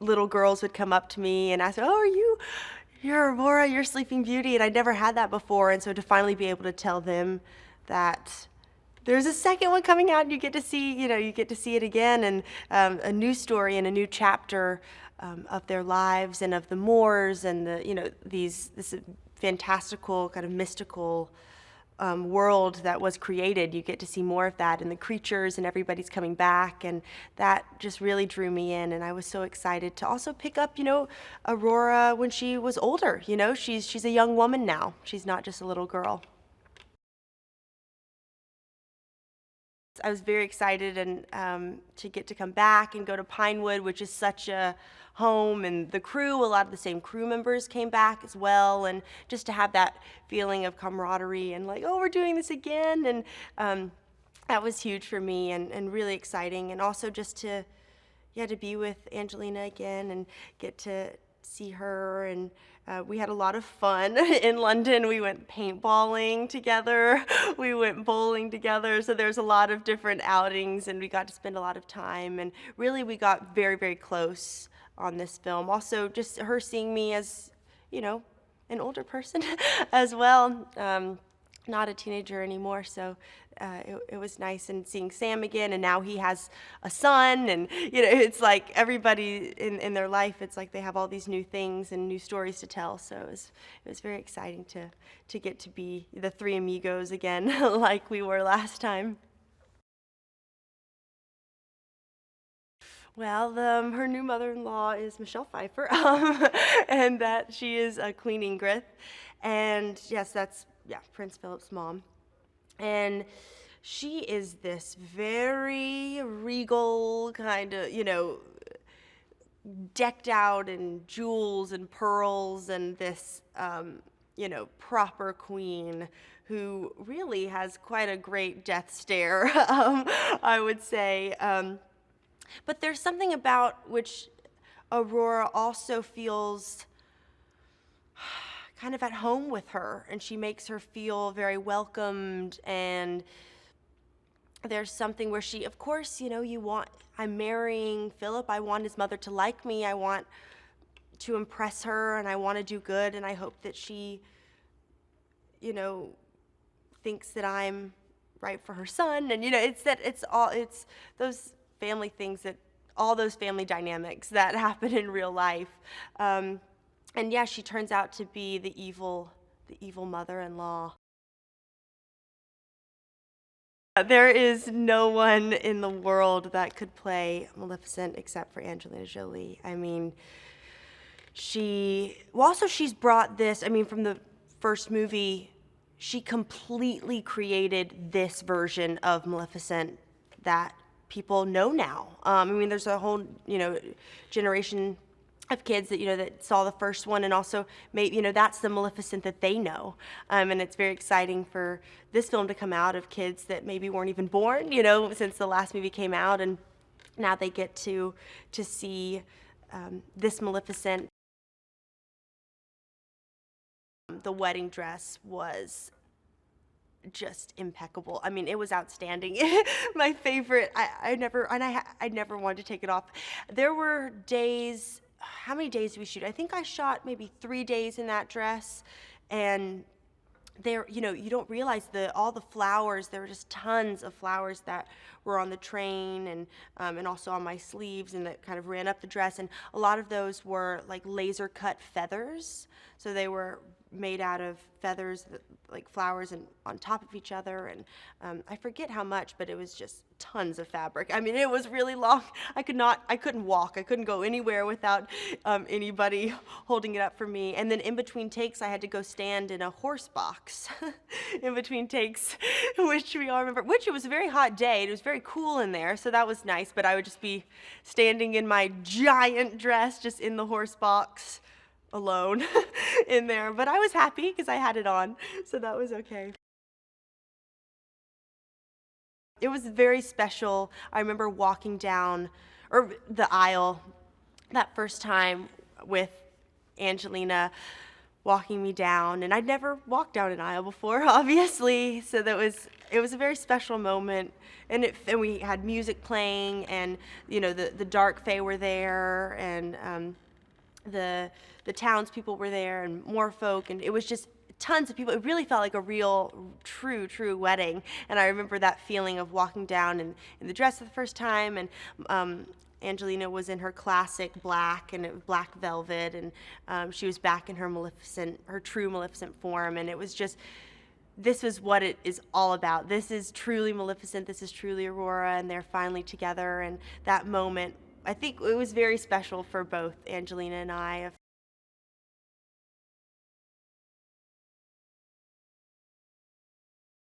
little girls would come up to me and ask, "Oh, you're Aurora, you're Sleeping Beauty," and I'd never had that before, and so to finally be able to tell them that there's a second one coming out, and you get to see it again, and a new story and a new chapter of their lives and of the Moors and this fantastical kind of mystical world that was created. You get to see more of that, and the creatures, and everybody's coming back, and that just really drew me in. And I was so excited to also pick up, Aurora when she was older. She's a young woman now. She's not just a little girl. I was very excited and to get to come back and go to Pinewood, which is such a home, and the crew, a lot of the same crew members came back as well, and just to have that feeling of camaraderie and like, oh, we're doing this again, and that was huge for me and really exciting, and also just to be with Angelina again and get to see her, and we had a lot of fun in London. We went paintballing together, we went bowling together, so there's a lot of different outings, and we got to spend a lot of time, and really we got very, very close on this film. Also, just her seeing me as, an older person as well, not a teenager anymore, so it was nice, and seeing Sam again, and now he has a son, and it's like everybody in their life, it's like they have all these new things and new stories to tell, so it was very exciting to get to be the three amigos again like we were last time. Well, her new mother-in-law is Michelle Pfeiffer, and that she is Queen Ingrid, and yes, that's Prince Philip's mom. And she is this very regal kind of, decked out in jewels and pearls, and this, proper queen who really has quite a great death stare, I would say. But there's something about which Aurora also feels kind of at home with her, and she makes her feel very welcomed, and there's something where she, of course, I'm marrying Philip, I want his mother to like me, I want to impress her, and I want to do good, and I hope that she, thinks that I'm right for her son, and it's those family things, that all those family dynamics that happen in real life. And yeah, she turns out to be the evil mother-in-law. There is no one in the world that could play Maleficent except for Angelina Jolie. I mean, she's brought this, from the first movie, she completely created this version of Maleficent that people know now. There's a whole, generation of kids that that saw the first one, and also maybe that's the Maleficent that they know, and it's very exciting for this film to come out of kids that maybe weren't even born, since the last movie came out, and now they get to see this Maleficent. The wedding dress was just impeccable. It was outstanding. My favorite. I never wanted to take it off. There were days. How many days did we shoot? I think I shot maybe 3 days in that dress, and there, you don't realize all the flowers. There were just tons of flowers that were on the train, and also on my sleeves, and that kind of ran up the dress. And a lot of those were like laser cut feathers, so they were made out of feathers, like flowers, and on top of each other, and I forget how much, but it was just tons of fabric. It was really long. I couldn't walk. I couldn't go anywhere without anybody holding it up for me. And then in between takes, I had to go stand in a horse box in between takes, which we all remember, which it was a very hot day. It was very cool in there, so that was nice, but I would just be standing in my giant dress, just in the horse box, alone in there, but I was happy because I had it on, so that was okay. It was very special. I remember walking down the aisle that first time with Angelina, walking me down, and I'd never walked down an aisle before, obviously. So it was a very special moment, and we had music playing, and the dark fae were there, and the townspeople were there, and more folk, and it was just tons of people. It really felt like a real, true wedding. And I remember that feeling of walking down in the dress for the first time, and Angelina was in her classic black, and it was black velvet, and she was back in her true Maleficent form, and it was just, this was what it is all about. This is truly Maleficent, this is truly Aurora, and they're finally together, and that moment, I think it was very special for both Angelina and I, of